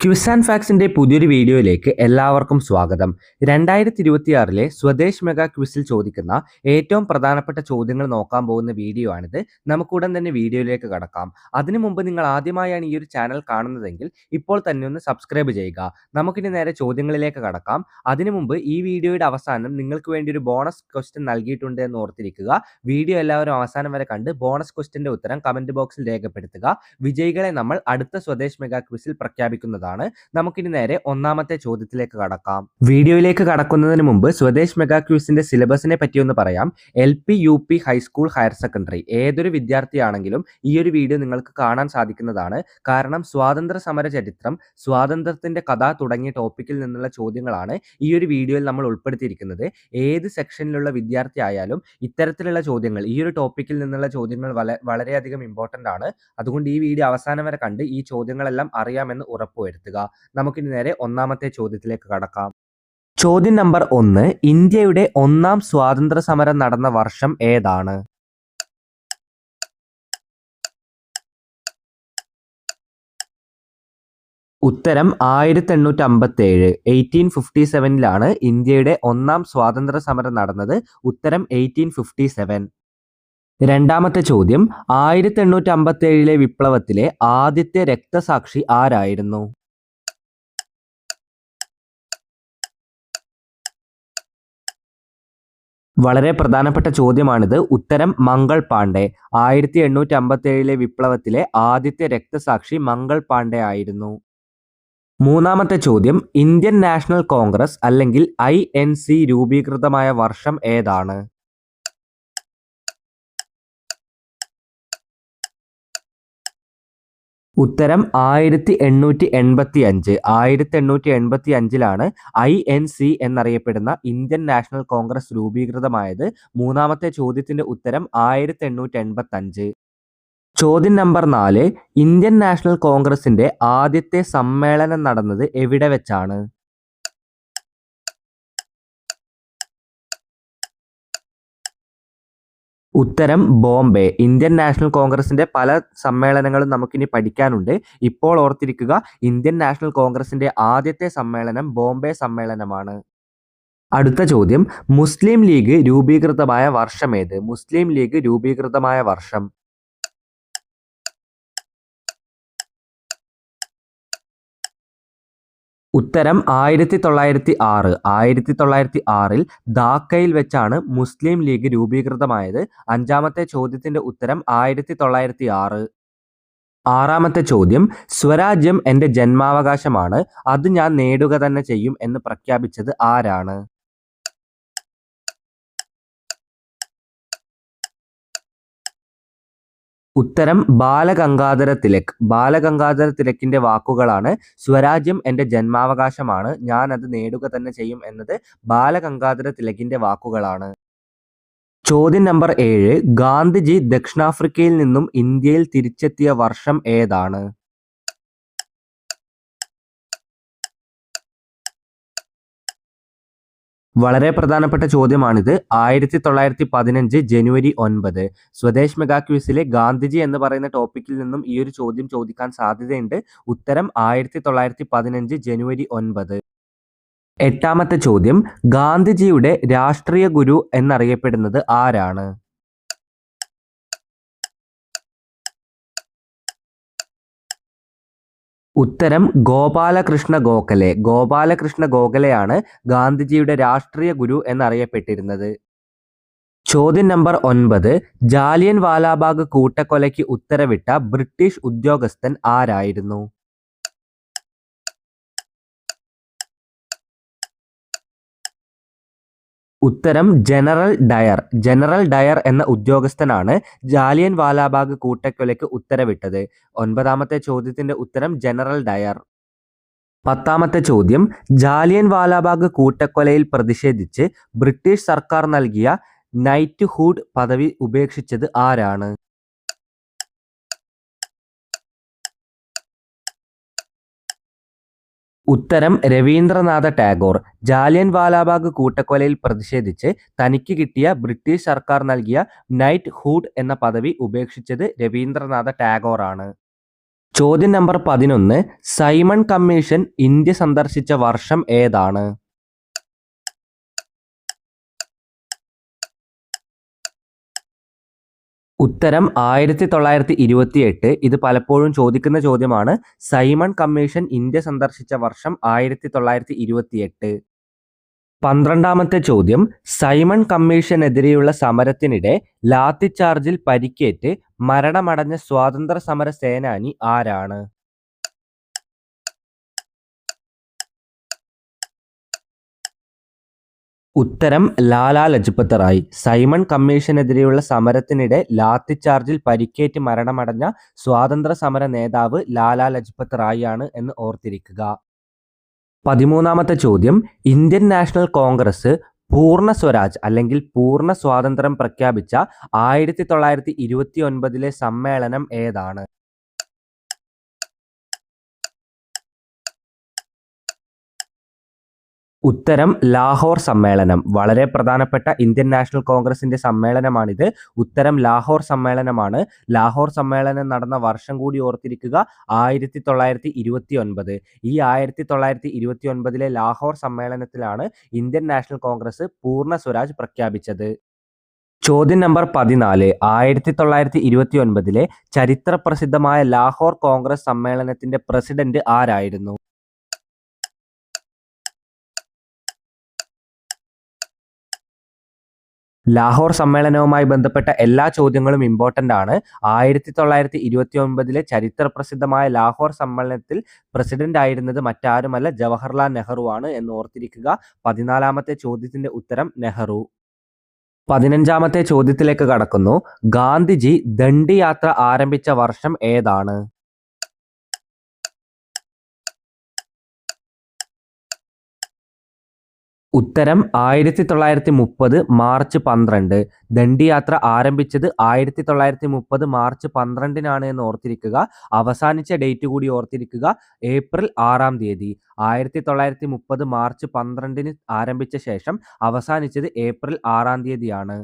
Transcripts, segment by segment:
Quiz and ഫാക്സിന്റെ പുതിയൊരു വീഡിയോയിലേക്ക് എല്ലാവർക്കും സ്വാഗതം. 2026 സ്വദേശ് മെഗാ ക്വിസിൽ ചോദിക്കുന്ന ഏറ്റവും പ്രധാനപ്പെട്ട ചോദ്യങ്ങൾ നോക്കാൻ പോകുന്ന വീഡിയോ ആണിത്. നമുക്കുടൻ തന്നെ വീഡിയോയിലേക്ക് കടക്കാം. അതിനു മുമ്പ് നിങ്ങൾ ആദ്യമായാണ് ഈ ഒരു ചാനൽ കാണുന്നതെങ്കിൽ ഇപ്പോൾ തന്നെ ഒന്ന് സബ്സ്ക്രൈബ് ചെയ്യുക. നമുക്കിനി നേരെ ചോദ്യങ്ങളിലേക്ക് കടക്കാം. അതിനു മുമ്പ് ഈ വീഡിയോയുടെ അവസാനം നിങ്ങൾക്ക് വേണ്ടി ഒരു ബോണസ് ക്വസ്റ്റ്യൻ നൽകിയിട്ടുണ്ട് എന്ന് ഓർത്തിരിക്കുക. വീഡിയോ എല്ലാവരും അവസാനം വരെ കണ്ട് ബോണസ് ക്വസ്റ്റ്യന്റെ ഉത്തരം കമന്റ് ബോക്സിൽ രേഖപ്പെടുത്തുക. വിജയികളെ നമ്മൾ അടുത്ത സ്വദേശ് മെഗാ ക്വിസിൽ പ്രഖ്യാപിക്കുന്നതാണ്. നമുക്കിനി നേരെ ഒന്നാമത്തെ ചോദ്യത്തിലേക്ക് കടക്കാം. വീഡിയോയിലേക്ക് കടക്കുന്നതിന് മുമ്പ് സ്വദേശ് മെഗാ ക്വിസിന്റെ സിലബസിനെ പറ്റി ഒന്ന് പറയാം. LP, UP, high school, higher secondary ഏതൊരു വിദ്യാർത്ഥിയാണെങ്കിലും ഈ ഒരു വീഡിയോ നിങ്ങൾക്ക് കാണാൻ സാധിക്കുന്നതാണ്. കാരണം സ്വാതന്ത്ര്യ സമര ചരിത്രം, സ്വാതന്ത്ര്യത്തിന്റെ കഥ തുടങ്ങിയ ടോപ്പിക്കിൽ നിന്നുള്ള ചോദ്യങ്ങളാണ് ഈ ഒരു വീഡിയോയിൽ നമ്മൾ ഉൾപ്പെടുത്തിയിരിക്കുന്നത്. ഏത് സെക്ഷനിലുള്ള വിദ്യാർത്ഥി ആയാലും ഇത്തരത്തിലുള്ള ചോദ്യങ്ങൾ, ഈ ഒരു ടോപ്പിക്കിൽ നിന്നുള്ള ചോദ്യങ്ങൾ വളരെയധികം ഇമ്പോർട്ടന്റ് ആണ്. അതുകൊണ്ട് ഈ വീഡിയോ അവസാനം വരെ കണ്ട് ഈ ചോദ്യങ്ങളെല്ലാം അറിയാമെന്ന് ഉറപ്പുവരുത്തുക. നമുക്കിനി നേരെ ഒന്നാമത്തെ ചോദ്യത്തിലേക്ക് കടക്കാം. ചോദ്യം നമ്പർ 1. ഇന്ത്യയുടെ ഒന്നാം സ്വാതന്ത്ര്യ സമരം നടന്ന വർഷം ഏതാണ്? ഉത്തരം 1857. 1857 ഇന്ത്യയുടെ ഒന്നാം സ്വാതന്ത്ര്യ സമരം നടന്നത്. ഉത്തരം 1857. രണ്ടാമത്തെ ചോദ്യം, 1857 വിപ്ലവത്തിലെ ആദ്യത്തെ രക്തസാക്ഷി ആരായിരുന്നു? വളരെ പ്രധാനപ്പെട്ട ചോദ്യമാണിത്. ഉത്തരം മംഗൾ പാണ്ഡെ. 1857 വിപ്ലവത്തിലെ ആദ്യത്തെ രക്തസാക്ഷി മംഗൾ പാണ്ഡെ ആയിരുന്നു. മൂന്നാമത്തെ ചോദ്യം, ഇന്ത്യൻ നാഷണൽ കോൺഗ്രസ് അല്ലെങ്കിൽ INC രൂപീകൃതമായ വർഷം ഏതാണ്? ഉത്തരം 1885. 1885 INC എന്നറിയപ്പെടുന്ന ഇന്ത്യൻ നാഷണൽ കോൺഗ്രസ് രൂപീകൃതമായത്. മൂന്നാമത്തെ ചോദ്യത്തിന്റെ ഉത്തരം 1885. ചോദ്യം നമ്പർ 4. ഇന്ത്യൻ നാഷണൽ കോൺഗ്രസിന്റെ ആദ്യത്തെ സമ്മേളനം നടന്നത് എവിടെ വെച്ചാണ്? ഉത്തരം ബോംബെ. ഇന്ത്യൻ നാഷണൽ കോൺഗ്രസിന്റെ പല സമ്മേളനങ്ങളും നമുക്കിനി പഠിക്കാനുണ്ട്. ഇപ്പോൾ ഓർത്തിരിക്കുക, ഇന്ത്യൻ നാഷണൽ കോൺഗ്രസിന്റെ ആദ്യത്തെ സമ്മേളനം ബോംബെ സമ്മേളനമാണ്. അടുത്ത ചോദ്യം, മുസ്ലിം ലീഗ് രൂപീകൃതമായ വർഷം ഏത്? മുസ്ലിം ലീഗ് രൂപീകൃതമായ വർഷം. ഉത്തരം 1906. 1906 ധാക്കയിൽ വെച്ചാണ് മുസ്ലിം ലീഗ് രൂപീകൃതമായത്. അഞ്ചാമത്തെ ചോദ്യത്തിന്റെ ഉത്തരം 1906. ആറാമത്തെ ചോദ്യം, സ്വരാജ്യം എൻ്റെ ജന്മാവകാശമാണ്, അത് ഞാൻ നേടുക തന്നെ ചെയ്യും എന്ന് പ്രഖ്യാപിച്ചത് ആരാണ്? ഉത്തരം ബാലഗംഗാധര തിലക്. ബാലഗംഗാധര തിലകിന്റെ വാക്കുകളാണ് സ്വരാജ്യം എൻ്റെ ജന്മാവകാശമാണ്, ഞാൻ അത് നേടുക തന്നെ ചെയ്യും എന്നത് ബാലഗംഗാധര തിലകിന്റെ വാക്കുകളാണ്. ചോദ്യം നമ്പർ 7. ഗാന്ധിജി ദക്ഷിണാഫ്രിക്കയിൽ നിന്നും ഇന്ത്യയിൽ തിരിച്ചെത്തിയ വർഷം ഏതാണ്? വളരെ പ്രധാനപ്പെട്ട ചോദ്യമാണിത്. 1915 ജനുവരി 9. സ്വദേശ് മെഗാ ക്വിസിലെ ഗാന്ധിജി എന്ന് പറയുന്ന ടോപ്പിക്കിൽ നിന്നും ഈ ഒരു ചോദ്യം ചോദിക്കാൻ സാധ്യതയുണ്ട്. ഉത്തരം 1915 ജനുവരി 9. എട്ടാമത്തെ ചോദ്യം, ഗാന്ധിജിയുടെ രാഷ്ട്രീയ ഗുരു എന്നറിയപ്പെടുന്നത് ആരാണ്? ഉത്തരം ഗോപാലകൃഷ്ണ ഗോഖലെ. ഗോപാലകൃഷ്ണ ഗോഖലെയാണ് ഗാന്ധിജിയുടെ രാഷ്ട്രീയ ഗുരു എന്നറിയപ്പെട്ടിരുന്നത്. ചോദ്യം നമ്പർ 9. ജാലിയൻ വാലാബാഗ് കൂട്ടക്കൊലയ്ക്ക് ഉത്തരവിട്ട ബ്രിട്ടീഷ് ഉദ്യോഗസ്ഥൻ ആരായിരുന്നു? ഉത്തരം ജനറൽ ഡയർ. ജനറൽ ഡയർ എന്ന ഉദ്യോഗസ്ഥനാണ് ജാലിയൻ വാലാബാഗ് കൂട്ടക്കൊലയ്ക്ക് ഉത്തരവിട്ടത്. ഒൻപതാമത്തെ ചോദ്യത്തിന്റെ ഉത്തരം ജനറൽ ഡയർ. പത്താമത്തെ ചോദ്യം, ജാലിയൻ വാലാബാഗ് കൂട്ടക്കൊലയിൽ പ്രതിഷേധിച്ച് ബ്രിട്ടീഷ് സർക്കാർ നൽകിയ നൈറ്റ്ഹുഡ് പദവി ഉപേക്ഷിച്ചത് ആരാണ്? ഉത്തരം രവീന്ദ്രനാഥ ടാഗോർ. ജാലിയൻ വാലാബാഗ് കൂട്ടക്കൊലയിൽ പ്രതിഷേധിച്ച് തനിക്ക് കിട്ടിയ ബ്രിട്ടീഷ് സർക്കാർ നൽകിയ നൈറ്റ്ഹുഡ് എന്ന പദവി ഉപേക്ഷിച്ചത് രവീന്ദ്രനാഥ ടാഗോർ ആണ്. ചോദ്യം നമ്പർ 11. സൈമൺ കമ്മീഷൻ ഇന്ത്യ സന്ദർശിച്ച വർഷം ഏതാണ്? ഉത്തരം 1928. ഇത് പലപ്പോഴും ചോദിക്കുന്ന ചോദ്യമാണ്. സൈമൺ കമ്മീഷൻ ഇന്ത്യ സന്ദർശിച്ച വർഷം 1928. 12ാമത്തെ ചോദ്യം. സൈമൺ കമ്മീഷനെതിരെയുള്ള സമരത്തിനിടെ ലാത്തിച്ചാർജിൽ പരിക്കേറ്റ് മരണമടഞ്ഞ സ്വാതന്ത്ര്യ സമര സേനാനി ആരാണ്? ഉത്തരം ലാലാ ലജ്പത് റായ്. സൈമൺ കമ്മീഷനെതിരെയുള്ള സമരത്തിനിടെ ലാത്തിച്ചാർജിൽ പരിക്കേറ്റ് മരണമടഞ്ഞ സ്വാതന്ത്ര്യ സമര നേതാവ് ലാലാ ലജ്പത് റായ് ആണ് എന്ന് ഓർത്തിരിക്കുക. 13ാമത്തെ ചോദ്യം. ഇന്ത്യൻ നാഷണൽ കോൺഗ്രസ് പൂർണ്ണ സ്വരാജ് അല്ലെങ്കിൽ പൂർണ്ണ സ്വാതന്ത്ര്യം പ്രഖ്യാപിച്ച 1929 സമ്മേളനം ഏതാണ്? ഉത്തരം ലാഹോർ സമ്മേളനം. വളരെ പ്രധാനപ്പെട്ട ഇന്ത്യൻ നാഷണൽ കോൺഗ്രസിന്റെ സമ്മേളനമാണിത്. ഉത്തരം ലാഹോർ സമ്മേളനമാണ്. ലാഹോർ സമ്മേളനം നടന്ന വർഷം കൂടി ഓർത്തിരിക്കുക, 1929. ഈ 1929 ലാഹോർ സമ്മേളനത്തിലാണ് ഇന്ത്യൻ നാഷണൽ കോൺഗ്രസ് പൂർണ്ണ സ്വരാജ് പ്രഖ്യാപിച്ചത്. ചോദ്യം നമ്പർ 14. 1929 ചരിത്ര പ്രസിദ്ധമായ ലാഹോർ കോൺഗ്രസ് സമ്മേളനത്തിന്റെ പ്രസിഡന്റ് ആരായിരുന്നു? ലാഹോർ സമ്മേളനവുമായി ബന്ധപ്പെട്ട എല്ലാ ചോദ്യങ്ങളും ഇമ്പോർട്ടൻ്റ് ആണ്. 1929 ചരിത്ര പ്രസിദ്ധമായ ലാഹോർ സമ്മേളനത്തിൽ പ്രസിഡന്റ് ആയിരുന്നത് മറ്റാരുമല്ല, ജവഹർലാൽ നെഹ്റു ആണ് എന്ന് ഓർത്തിരിക്കുക. 14ാമത്തെ ചോദ്യത്തിന്റെ ഉത്തരം നെഹ്റു. 15ാമത്തെ ചോദ്യത്തിലേക്ക് കടക്കുന്നു. ഗാന്ധിജി ദണ്ഡി യാത്ര ആരംഭിച്ച വർഷം ഏതാണ്? ഉത്തരം 1930 മാർച്ച് 12. ദണ്ഡി യാത്ര ആരംഭിച്ചത് 1930 മാർച്ച് 12 എന്ന് ഓർത്തിരിക്കുക. അവസാനിച്ച ഡേറ്റ് കൂടി ഓർത്തിരിക്കുക, ഏപ്രിൽ 6-ാം തീയതി. 1930 മാർച്ച് 12 ആരംഭിച്ച ശേഷം അവസാനിച്ചത് ഏപ്രിൽ 6-ാം തീയതിയാണ്.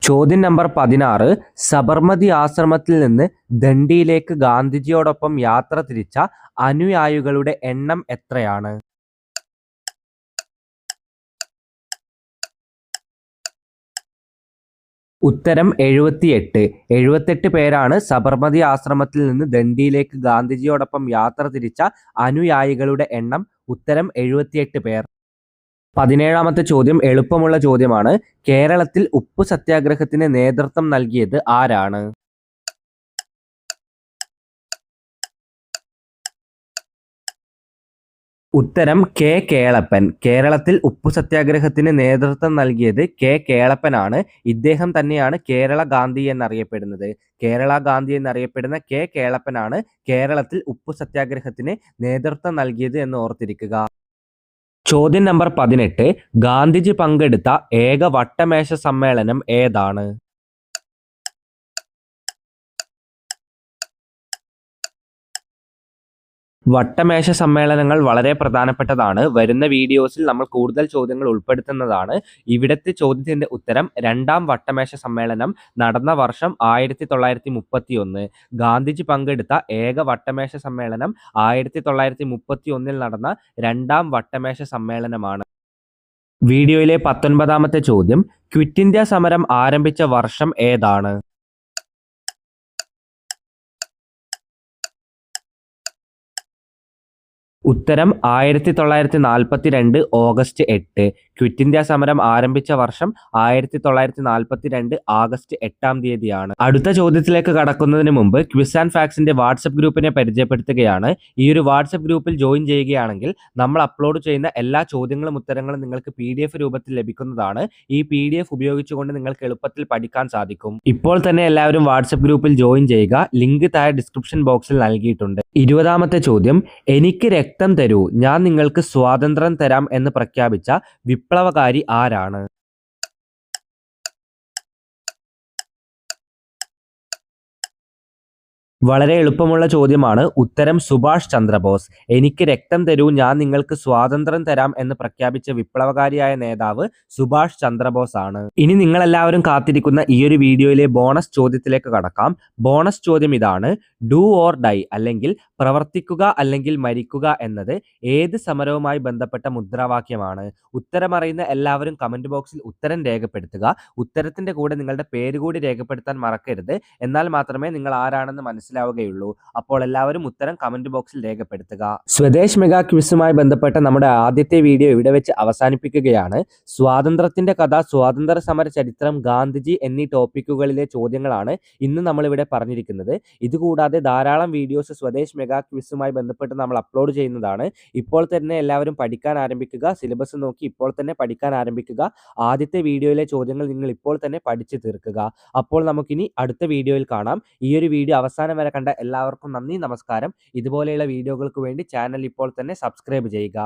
ചോദ്യം നമ്പർ 16. സബർമതി ആശ്രമത്തിൽ നിന്ന് ദണ്ഡിയിലേക്ക് ഗാന്ധിജിയോടൊപ്പം യാത്ര തിരിച്ച അനുയായികളുടെ എണ്ണം എത്രയാണ്? ഉത്തരം 78. 78 പേരാണ് സബർമതി ആശ്രമത്തിൽ നിന്ന് ദണ്ഡിയിലേക്ക് ഗാന്ധിജിയോടൊപ്പം യാത്ര തിരിച്ച അനുയായികളുടെ എണ്ണം. ഉത്തരം 78 പേർ. 17ാമത്തെ ചോദ്യം എളുപ്പമുള്ള ചോദ്യമാണ്. കേരളത്തിൽ ഉപ്പു സത്യാഗ്രഹത്തിന് നേതൃത്വം നൽകിയത് ആരാണ്? ഉത്തരം കെ കേളപ്പൻ. കേരളത്തിൽ ഉപ്പു സത്യാഗ്രഹത്തിന് നേതൃത്വം നൽകിയത് കെ കേളപ്പനാണ്. ഇദ്ദേഹം തന്നെയാണ് കേരള ഗാന്ധി എന്നറിയപ്പെടുന്നത്. കേരള ഗാന്ധി എന്നറിയപ്പെടുന്ന കെ കേളപ്പനാണ് കേരളത്തിൽ ഉപ്പു സത്യാഗ്രഹത്തിന് നേതൃത്വം നൽകിയത് എന്ന് ഓർത്തിരിക്കുക. ചോദ്യം നമ്പർ 18. ഗാന്ധിജി പങ്കെടുത്ത ഏക വട്ടമേശ സമ്മേളനം ഏതാണ്? വട്ടമേശ സമ്മേളനങ്ങൾ വളരെ പ്രധാനപ്പെട്ടതാണ്. വരുന്ന വീഡിയോസിൽ നമ്മൾ കൂടുതൽ ചോദ്യങ്ങൾ ഉൾപ്പെടുത്തുന്നതാണ്. ഇവിടുത്തെ ചോദ്യത്തിന്റെ ഉത്തരം 2-ാം വട്ടമേശ സമ്മേളനം നടന്ന വർഷം 1931. ഗാന്ധിജി പങ്കെടുത്ത ഏക വട്ടമേശ സമ്മേളനം 1931 നടന്ന 2-ാം വട്ടമേശ സമ്മേളനമാണ്. വീഡിയോയിലെ 19ാമത്തെ ചോദ്യം. ക്വിറ്റ് ഇന്ത്യ സമരം ആരംഭിച്ച വർഷം ഏതാണ്? ഉത്തരം 1942 ഓഗസ്റ്റ് 8. ക്വിറ്റ് ഇന്ത്യ സമരം ആരംഭിച്ച വർഷം 1942 ആഗസ്റ്റ് 8-ാം തീയതിയാണ്. അടുത്ത ചോദ്യത്തിലേക്ക് കടക്കുന്നതിന് മുമ്പ് ക്വിസ് ആൻഡ് ഫാക്ട്സിന്റെ വാട്സപ്പ് ഗ്രൂപ്പിനെ പരിചയപ്പെടുത്തുകയാണ്. ഈ ഒരു വാട്സപ്പ് ഗ്രൂപ്പിൽ ജോയിൻ ചെയ്യുകയാണെങ്കിൽ നമ്മൾ അപ്ലോഡ് ചെയ്യുന്ന എല്ലാ ചോദ്യങ്ങളും ഉത്തരങ്ങളും നിങ്ങൾക്ക് PDF രൂപത്തിൽ ലഭിക്കുന്നതാണ്. ഈ PDF ഉപയോഗിച്ചുകൊണ്ട് നിങ്ങൾക്ക് എളുപ്പത്തിൽ പഠിക്കാൻ സാധിക്കും. ഇപ്പോൾ തന്നെ എല്ലാവരും വാട്സപ്പ് ഗ്രൂപ്പിൽ ജോയിൻ ചെയ്യുക. ലിങ്ക് താഴെ ഡിസ്ക്രിപ്ഷൻ ബോക്സിൽ നൽകിയിട്ടുണ്ട്. 20ാമത്തെ ചോദ്യം. എനിക്ക് രക്തം തരൂ, ഞാൻ നിങ്ങൾക്ക് സ്വാതന്ത്ര്യം തരാം എന്ന് പ്രഖ്യാപിച്ച വിപ്ലവകാരി ആരാണ്? വളരെ എളുപ്പമുള്ള ചോദ്യമാണ്. ഉത്തരം സുഭാഷ് ചന്ദ്രബോസ്. എനിക്ക് രക്തം തരൂ, ഞാൻ നിങ്ങൾക്ക് സ്വാതന്ത്ര്യം തരാം എന്ന് പ്രഖ്യാപിച്ച വിപ്ലവകാരിയായ നേതാവ് സുഭാഷ് ചന്ദ്രബോസ് ആണ്. ഇനി നിങ്ങളെല്ലാവരും കാത്തിരിക്കുന്ന ഈ ഒരു വീഡിയോയിലെ ബോണസ് ചോദ്യത്തിലേക്ക് കടക്കാം. ബോണസ് ചോദ്യം ഇതാണ്: ഡു ഓർ ഡൈ അല്ലെങ്കിൽ പ്രവർത്തിക്കുക അല്ലെങ്കിൽ മരിക്കുക എന്നത് ഏത് സമരവുമായി ബന്ധപ്പെട്ട മുദ്രാവാക്യമാണ്? ഉത്തരമറിയുന്ന എല്ലാവരും കമന്റ് ബോക്സിൽ ഉത്തരം രേഖപ്പെടുത്തുക. ഉത്തരത്തിന്റെ കൂടെ നിങ്ങളുടെ പേര് കൂടി രേഖപ്പെടുത്താൻ മറക്കരുത്. എന്നാൽ മാത്രമേ നിങ്ങൾ ആരാണെന്ന് മനസ്സിലാവുകയുള്ളൂ. അപ്പോൾ എല്ലാവരും ഉത്തരം കമന്റ് ബോക്സിൽ രേഖപ്പെടുത്തുക. സ്വദേശ് മെഗാ ക്വിസുമായി ബന്ധപ്പെട്ട നമ്മുടെ ആദ്യത്തെ വീഡിയോ ഇവിടെ വെച്ച് അവസാനിപ്പിക്കുകയാണ്. സ്വാതന്ത്ര്യത്തിന്റെ കഥ, സ്വാതന്ത്ര്യ സമര ചരിത്രം, ഗാന്ധിജി എന്നീ ടോപ്പിക്കുകളിലെ ചോദ്യങ്ങളാണ് ഇന്ന് നമ്മളിവിടെ പറഞ്ഞിരിക്കുന്നത്. ഇതുകൂടാതെ ധാരാളം വീഡിയോസ് സ്വദേശ് മെഗാ ക്വിസുമായി ബന്ധപ്പെട്ട് നമ്മൾ അപ്ലോഡ് ചെയ്യുന്നതാണ്. ഇപ്പോൾ തന്നെ എല്ലാവരും പഠിക്കാൻ ആരംഭിക്കുക. സിലബസ് നോക്കി ഇപ്പോൾ തന്നെ പഠിക്കാൻ ആരംഭിക്കുക. ആദ്യത്തെ വീഡിയോയിലെ ചോദ്യങ്ങൾ നിങ്ങൾ ഇപ്പോൾ തന്നെ പഠിച്ചു തീർക്കുക. അപ്പോൾ നമുക്കിനി അടുത്ത വീഡിയോയിൽ കാണാം. ഈ ഒരു വീഡിയോ അവസാനം വരെ കണ്ട എല്ലാവർക്കും നന്ദി, നമസ്കാരം. ഇതുപോലെയുള്ള വീഡിയോകൾക്ക് വേണ്ടി ചാനൽ ഇപ്പോൾ തന്നെ സബ്സ്ക്രൈബ് ചെയ്യുക.